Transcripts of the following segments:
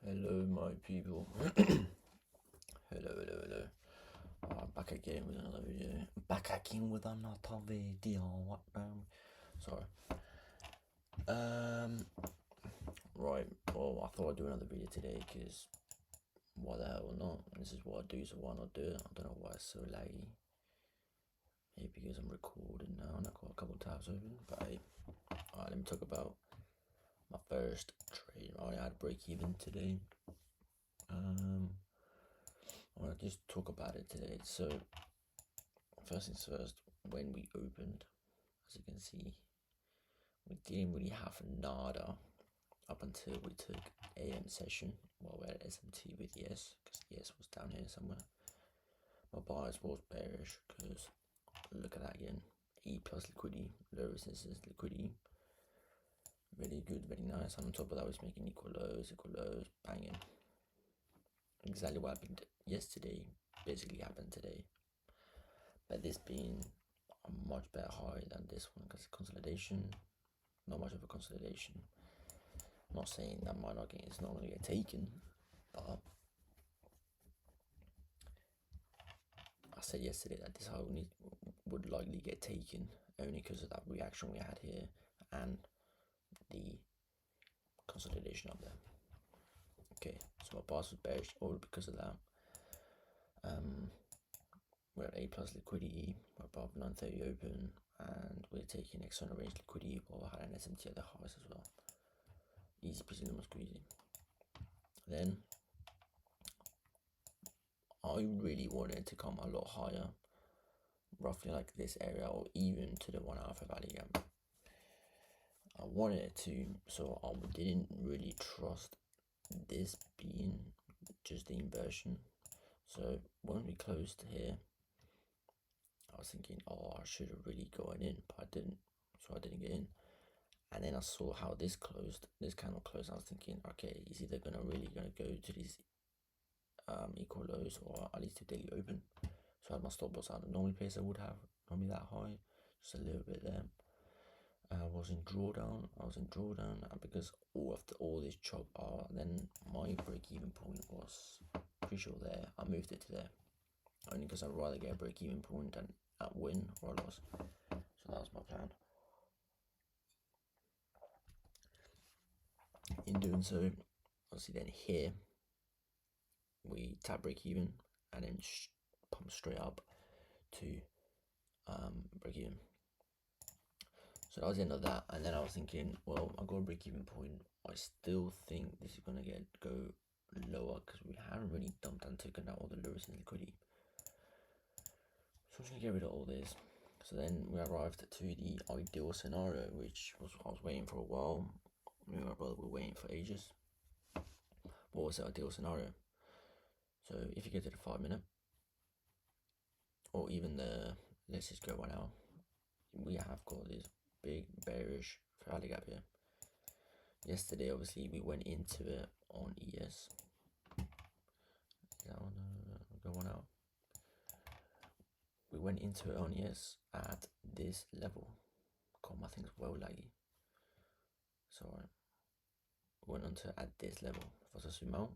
Hello, my people. hello. Back again with another video. What? Sorry. Right. Well, I thought I'd do another video today because why the hell not? This is what I do, so why not do it? I don't know why it's so laggy. Maybe because I'm recording now and I've got a couple of tabs open. But hey, alright, let me talk about my first trade. I had break even today. I want to just talk about it today. So, first things first, when we opened, as you can see, we didn't really have nada up until we took AM session while we're at SMT with yes, because yes was down here somewhere. My bias was bearish because look at that again, E plus liquidity, low resistance liquidity, really good, very nice. And on top of that, was making equal lows, banging. Exactly what happened yesterday basically happened today. But this being a much better high than this one because consolidation, not much of a consolidation. I'm not saying that it's not going to get taken, but I said yesterday that this high would likely get taken only because of that reaction we had here and the consolidation up there. Okay, so my bias was bearish all because of that. We're at A plus liquidity, we're above 930 open, and we're taking external range liquidity while we had an SMT at the highs as well. Easy peasy lemon squeezy. Then I really wanted to come a lot higher, roughly like this area or even to the 1 hour for value gap. I wanted it to, so I didn't really trust this being just the inversion. So when we closed here, I was thinking, oh, I should have really gone in, but I didn't, so I didn't get in. And then I saw how this candle closed. I was thinking, okay, is either really gonna go to these equal lows or at least to daily open. So I had my stop loss out of the normal place I would have, normally that high, just a little bit there. I was in drawdown, and because after all this chop then my break-even point was pretty sure there. I moved it to there, only because I'd rather get a break-even point than at win or loss. So that was my plan. In doing so, obviously then here, we tap break-even and then pump straight up to break-even. So that was the end of that, and then I was thinking, well, I got a break-even point. I still think this is gonna go lower because we haven't really dumped and taken out all the lowest in liquidity. So I'm just gonna get rid of all this. So then we arrived to the ideal scenario, which was I was waiting for a while. Me and my brother were waiting for ages. What was the ideal scenario? So if you get to the 5 minute, or even let's just go 1 hour, we have got this big bearish rally gap here. Yesterday, obviously, we went into it on ES. Go 1 hour. We went into it on ES at this level. God, my thing's well laggy. So we went onto at this level. If I zoom out,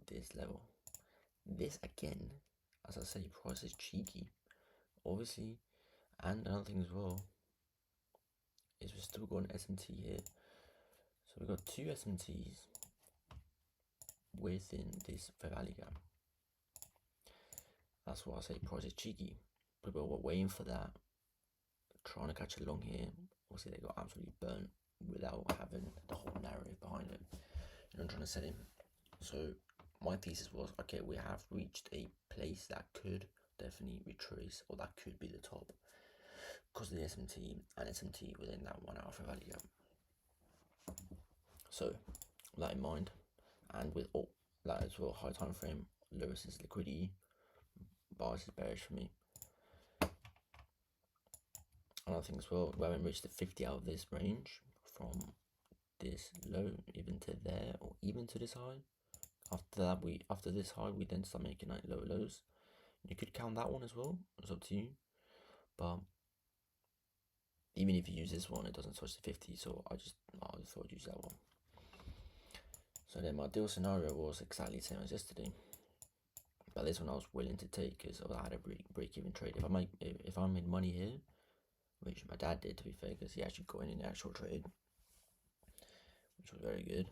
this level. This again, as I say, price is cheeky, obviously. And another thing as well is we're still got an SMT here. So we've got two SMTs within this fair value gap. That's why I say price is cheeky. People were waiting for that, trying to catch a long here. Obviously, they got absolutely burnt without having the whole narrative behind it. You know, I'm trying to set in. So my thesis was, okay, we have reached a place that could definitely retrace, or that could be the top, because of the SMT and SMT within that 1 hour for value gap. So with that in mind, and with all that as well, high time frame, low resistance liquidity, bias is bearish for me. Another thing as well, we haven't reached the 50 out of this range from this low even to there, or even to this high. After this high, we then start making like lower lows. You could count that one as well. It's up to you. But even if you use this one, it doesn't touch the 50. So I just thought I'd use that one. So then my deal scenario was exactly the same as yesterday, but this one I was willing to take because I had a break-even trade. If I made money here, which my dad did to be fair, because he actually got in the actual trade, which was very good.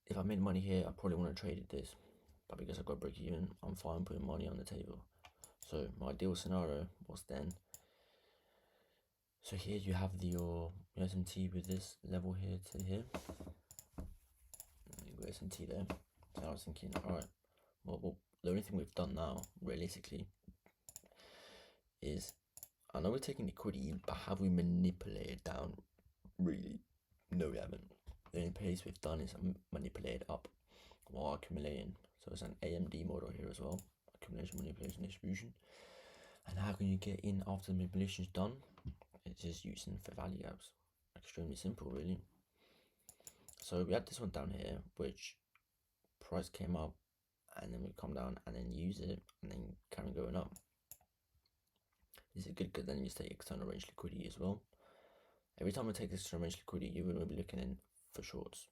If I made money here, I probably wouldn't have traded this, but because I got break even, I'm fine putting money on the table. So my ideal scenario was then. So here you have your S&T with this level here to here. You got S&T there. So I was thinking, all right, well, the only thing we've done now, realistically, is I know we're taking liquidity, but have we manipulated down? Really? No, we haven't. The only place we've done is manipulate up while accumulating. So it's an AMD model here as well, accumulation, manipulation, distribution. And how can you get in after the manipulation is done? It's just using fair value gaps. Extremely simple, really. So we had this one down here, which price came up, and then we come down and then use it, and then carry going up. This is good because then you take external range liquidity as well. Every time I take external range liquidity, you will be looking in for shorts.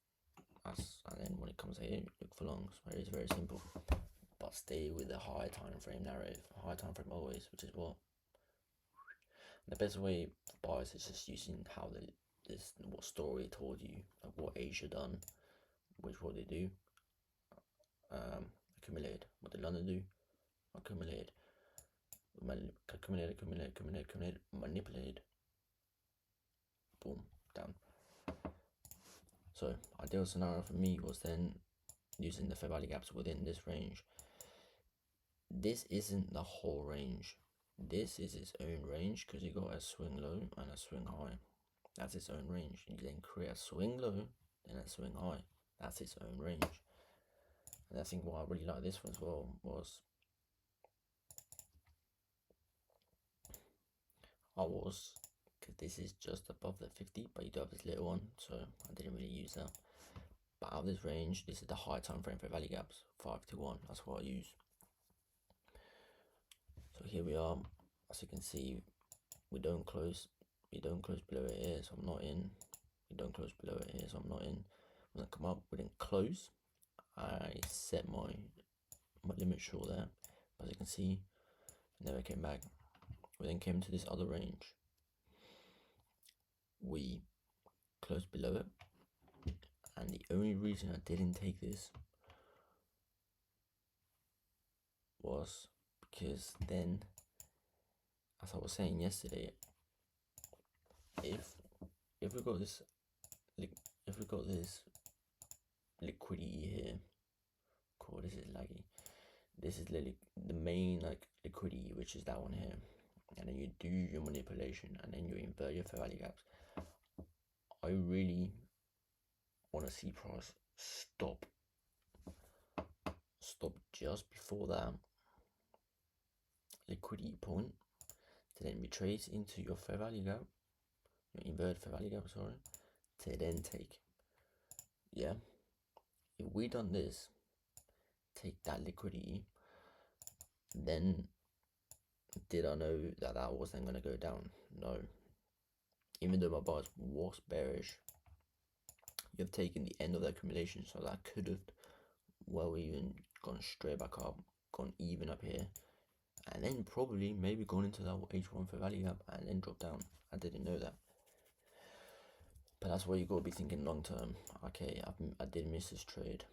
And then when it comes here, look for longs. It is very simple. But stay with the high time frame narrative. High time frame always, which is what the best way for buyers is just using how what story told you, like what Asia done, which what they do. Accumulated. What did London do? Accumulated. Accumulated. Manipulated. Boom. Down. So ideal scenario for me was then using the fair value gaps within this range. This isn't the whole range. This is its own range because you got a swing low and a swing high. That's its own range. You then create a swing low, then a swing high. That's its own range. And I think what I really like this one as well was because this is just above the 50, but you do have this little one, so I didn't really use that. But out of this range, this is the high time frame for value gaps, 5 to 1. That's what I use. So here we are. As you can see, we don't close below it here, so I'm not in. We don't close below it here, so I'm not in. When I come up, we didn't close. I set my limit short there, as you can see, never came back. We then came to this other range. We closed below it, and the only reason I didn't take this was because then, as I was saying yesterday, if we got this liquidity here, cool, this is laggy. This is literally the main liquidity, which is that one here, and then you do your manipulation, and then you invert your fair value gaps. I really want to see price stop just before that liquidity point to then retrace into your fair value gap, your inverted fair value gap, sorry, to then take. Yeah, if we done this, take that liquidity, then did I know that wasn't going to go down? No. Even though my bias was bearish, you have taken the end of the accumulation, so that could have well even gone straight back up, gone even up here, and then probably maybe gone into that H1 fair value gap and then drop down. I didn't know that. But that's where you got to be thinking long term. Okay, I did miss this trade.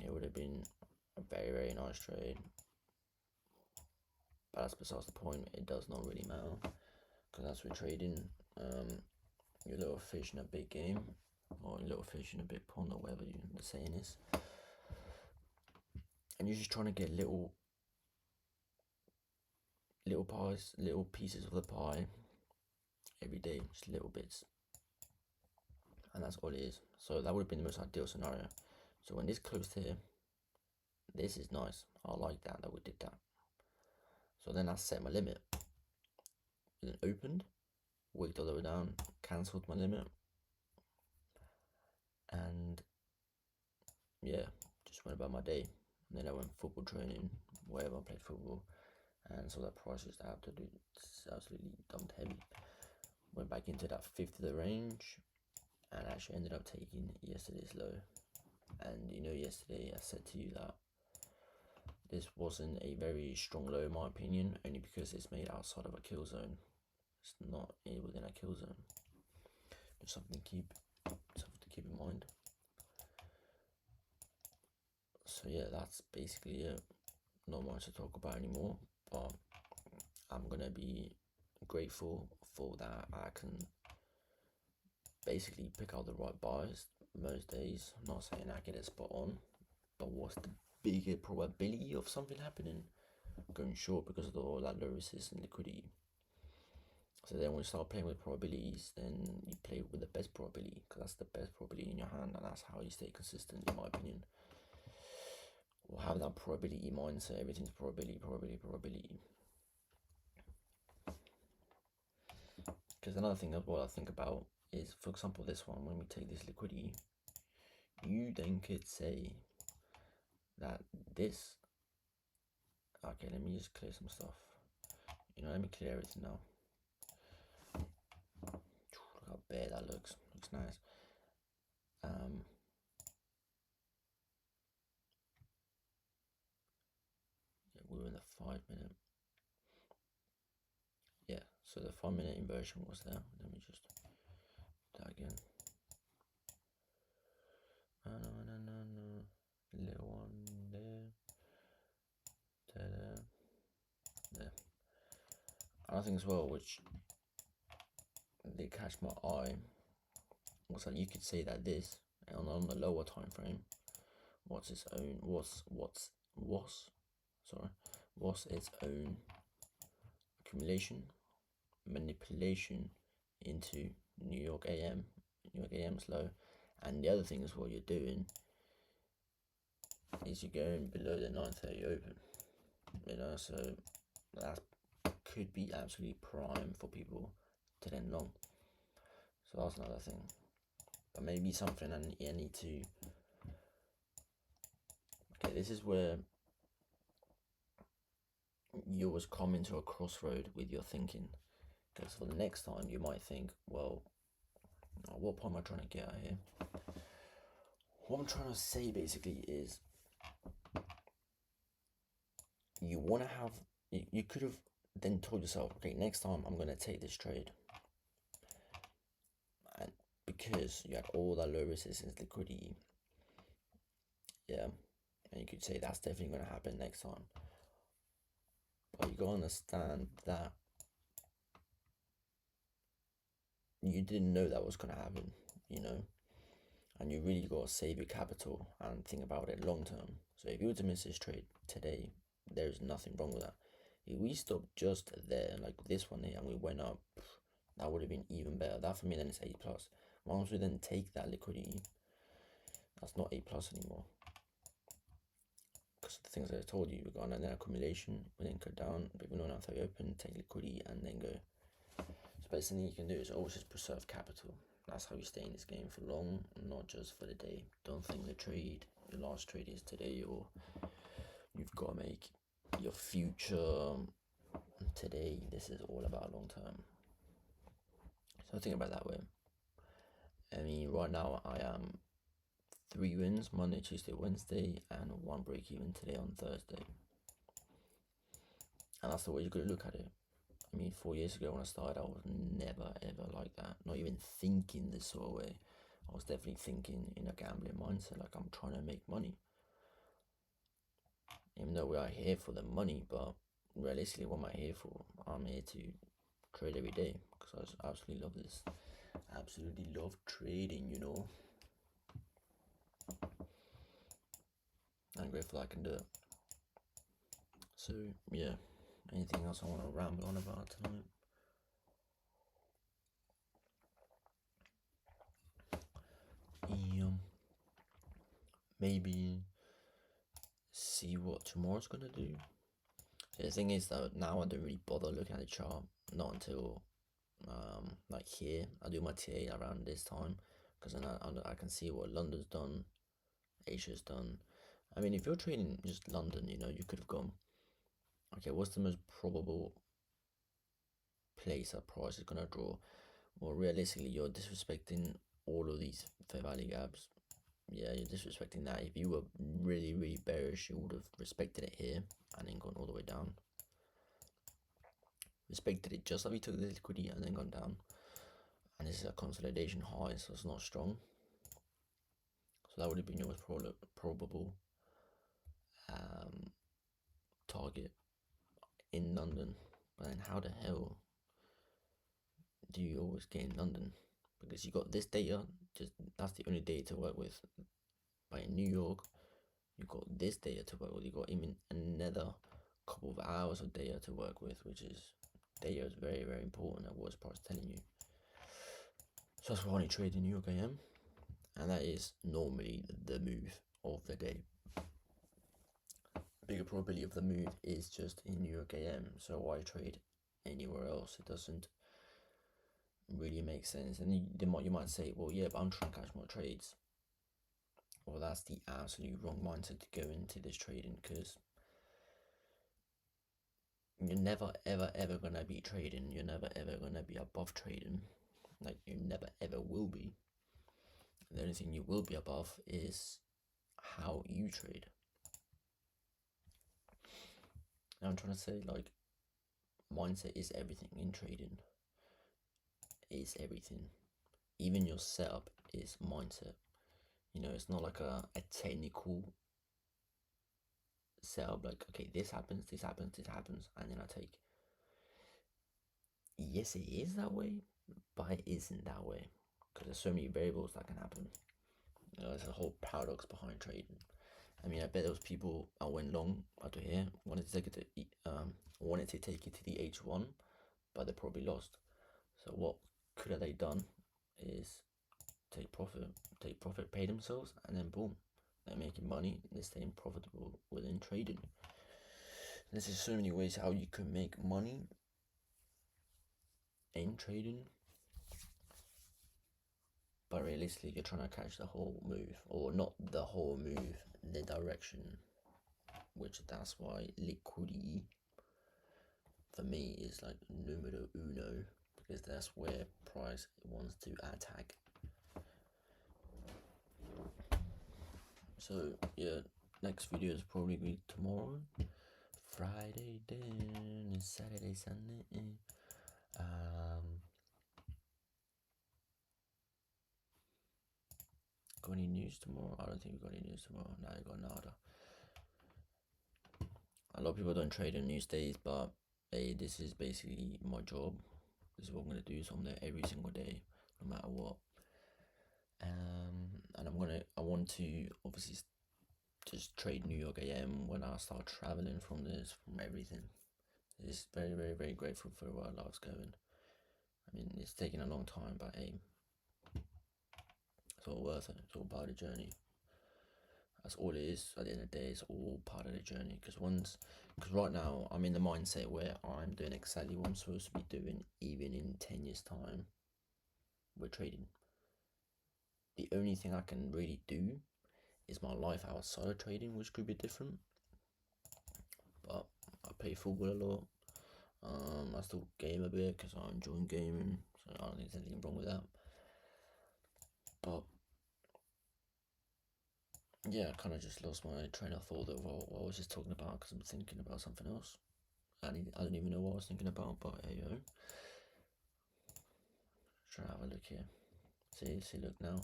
It would have been a very, very nice trade. But that's besides the point. It does not really matter. Because that's what trading. You're a little fish in a big game. Or a little fish in a big pond, or whatever the saying is. And you're just trying to get little pies, little pieces of the pie every day, just little bits. And that's all it is. So that would have been the most ideal scenario. So when this closed here, this is nice. I like that we did that. So then I set my limit. Then opened, wigged all the way down, cancelled my limit. And yeah, just went about my day. And then I went football training, wherever I played football. And so that price just absolutely dumped heavy. Went back into that fifth of the range. and actually ended up taking yesterday's low. And yesterday I said to you that this wasn't a very strong low in my opinion, only because it's made outside of a kill zone. It's not within a kill zone. Just something to keep in mind. So yeah, that's basically it. Not much to talk about anymore, but I'm gonna be grateful for that I can basically pick out the right buys most days. I'm not saying I get it spot on, but what's the bigger probability of something happening? Going short because of all that low resistance liquidity. So then when you start playing with probabilities, then you play with the best probability, because that's the best probability in your hand, and that's how you stay consistent, in my opinion. Or have that probability mindset. Everything's probability. Because another thing of what I think about is, for example, this one, when we take this liquidity, you then could say that this, okay, let me just clear some stuff. Let me clear everything now. Look how bare that looks nice. Yeah, we were in the 5 minute. Yeah, so the 5 minute inversion was there. Let me just do that again. Little one there. There. Another thing as well, which did catch my eye, was that you could say that this on the lower time frame was its own accumulation, manipulation into New York AM's low. And the other thing is, what you're doing is you're going below the 9:30 open, so that could be absolutely prime for people to then long. So that's another thing, but maybe something I need to. Okay, this is where you always come into a crossroad with your thinking, because for the next time you might think, well, what point am I trying to get at here? What I'm trying to say basically is, you want to have, you could have then told yourself, okay, next time I'm going to take this trade, and because you had all that low resistance liquidity, yeah, and you could say that's definitely going to happen next time. But you got to understand that you didn't know that was going to happen, and you really got to save your capital and think about it long term. So if you were to miss this trade today, there's nothing wrong with that. If we stopped just there, like this one here, and we went up, that would have been even better. That for me then is A+. Once we then take that liquidity, that's not A+ anymore. Because the things that I told you, we're going to then accumulation, we then go down, but we know now they open, take liquidity, and then go. So best thing you can do is always just preserve capital. That's how you stay in this game for long, not just for the day. Don't think your last trade is today, or you've got to make your future today. This is all about long term. So think about that way. I mean, right now I am 3 wins Monday, Tuesday, Wednesday, and 1 break even today on Thursday. And that's the way you got to look at it. I mean, 4 years ago when I started, I was never ever like that. Not even thinking this sort of way. I was definitely thinking in a gambling mindset, like I'm trying to make money. Even though we are here for the money, but realistically, what am I here for? I'm here to trade every day, because I absolutely love this. Absolutely love trading, I'm grateful I can do it. So yeah, anything else I want to ramble on about tonight? Maybe see what tomorrow's gonna do. So the thing is that now I don't really bother looking at the chart, not until like here. I do my TA around this time, because then I can see what London's done, Asia's done. I mean, if you're trading just London, you could have gone, okay, what's the most probable place that price is gonna draw? Well, realistically, you're disrespecting all of these fair value gaps, yeah, you're disrespecting that. If you were really, really bearish, you would have respected it here and then gone all the way down. Respected it just like we took the liquidity and then gone down. And this is a consolidation high, so it's not strong. So that would have been your most probable target in London. But then how the hell do you always get in London? Because you got this data, just that's the only data to work with. But in New York, you got this data to work with. You got even another couple of hours of data to work with, which is data is very, very important at what Spar's telling you. So that's why I only trade in New York AM, and that is normally the move of the day. Bigger probability of the move is just in New York AM, so why trade anywhere else? It doesn't really make sense. And you might say, well, yeah, but I'm trying to catch more trades. Well, that's the absolute wrong mindset to go into this trading, because you're never ever ever gonna be trading. You're never ever gonna be above trading. Like, you never ever will be. The only thing you will be above is how you trade. And I'm trying to say, like, mindset is everything in trading. It's everything. Even your setup is mindset. You know, it's not like a technical setup, like, okay, this happens, this happens, this happens, and then I take. Yes, it is that way, but it isn't that way, because there's so many variables that can happen. You know, there's a whole paradox behind trading. I mean, I bet those people I went long out of here wanted to take it to the H1, but they probably lost. So what could have they done is take profit, pay themselves, and then boom, they're making money, they're staying profitable within trading. There's just so many ways how you can make money in trading, but realistically you're trying to catch the whole move, or not the whole move, the direction, which that's why liquidity for me is like numero uno, because that's where price wants to attack. So yeah, next video is probably be tomorrow, Friday, then Saturday, Sunday. Got any news tomorrow? I don't think we got any news tomorrow. No, I got nada. A lot of people don't trade on news days, but hey, this is basically my job. This is what I'm gonna do. So I'm there every single day, no matter what. And I want to obviously just trade New York AM when I start traveling from everything. It's very, very, very grateful for where life's going. I mean, it's taken a long time, but hey, it's all worth it. It's all part of the journey. That's all it is. At the end of the day, it's all part of the journey. Because right now I'm in the mindset where I'm doing exactly what I'm supposed to be doing, even in 10 years' time. We're trading. The only thing I can really do is my life outside of trading, which could be different. But I play football a lot. I still game a bit because I enjoy gaming, so I don't think there's anything wrong with that. But yeah, I kind of just lost my train of thought of what I was just talking about, because I'm thinking about something else. I don't even know what I was thinking about, but hey yo. Try to have a look here. See, look now.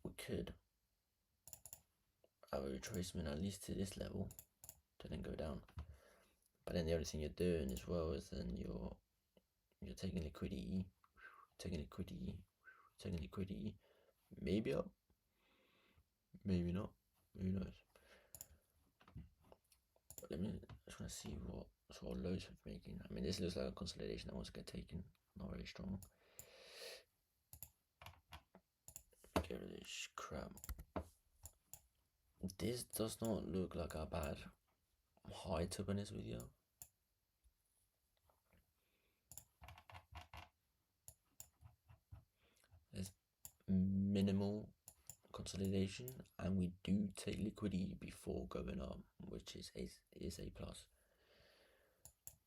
We could have a retracement at least to this level to then go down. But then the other thing you're doing as well is then you're taking liquidity, maybe up, maybe not, who knows. But I just want to see what sort of lows we're making. I mean, this looks like a consolidation that wants to get taken, not very strong. Get rid of this crap. This does not look like a bad high, to be honest with you. There's minimal consolidation, and we do take liquidity before going up, which is a plus.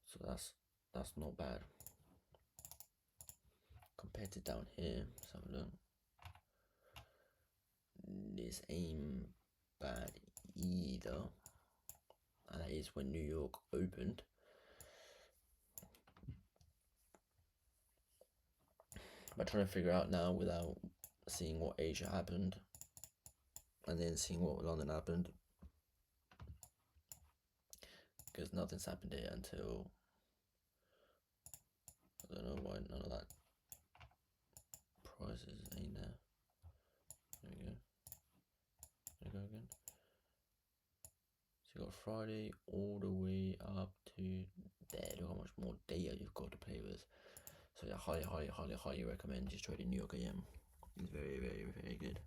So that's not bad. compared to down here, let's have a look. This ain't bad either, and that is when New York opened. But trying to figure out now without seeing what Asia happened and then seeing what London happened, because nothing's happened here until, I don't know why none of that prices ain't there. There we go. There we go again. So you got Friday all the way up to there. Look how much more data you've got to play with. So yeah, highly recommend just trading New York AM. It's very, very, very good.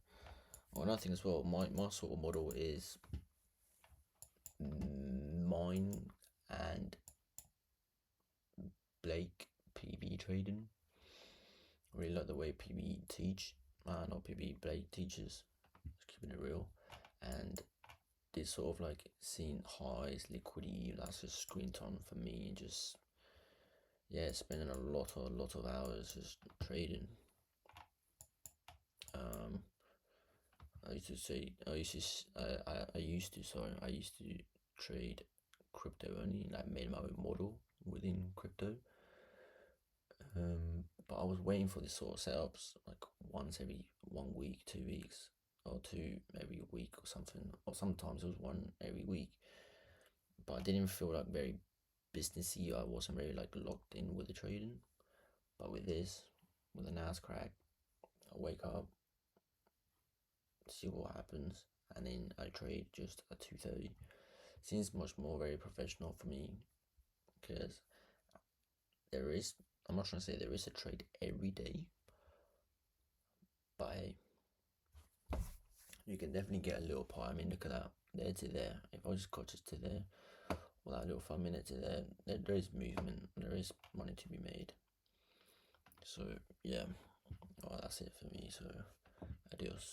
Well, another thing as well, my sort of model is mine and Blake PB trading. I really like the way PB teach, not PB, Blake teaches, just keeping it real. And this sort of like seeing highs, liquidity, that's just screen time for me, and just spending a lot of hours just trading. I used to trade crypto only, like made my own model within crypto. But I was waiting for this sort of setups like once every 1 week, 2 weeks, or two every week or something, or sometimes it was one every week. But I didn't feel like very businessy. I wasn't very like locked in with the trading. But with this, with the Nasdaq, I wake up, see what happens, and then I trade just at 2:30. Seems much more very professional for me, because I'm not trying to say there is a trade every day, but hey, you can definitely get a little pie. I mean, look at that, there to there. If I just got just to there, well, that little 5 minutes to there, there is movement, there is money to be made. So yeah, well, that's it for me. So adios.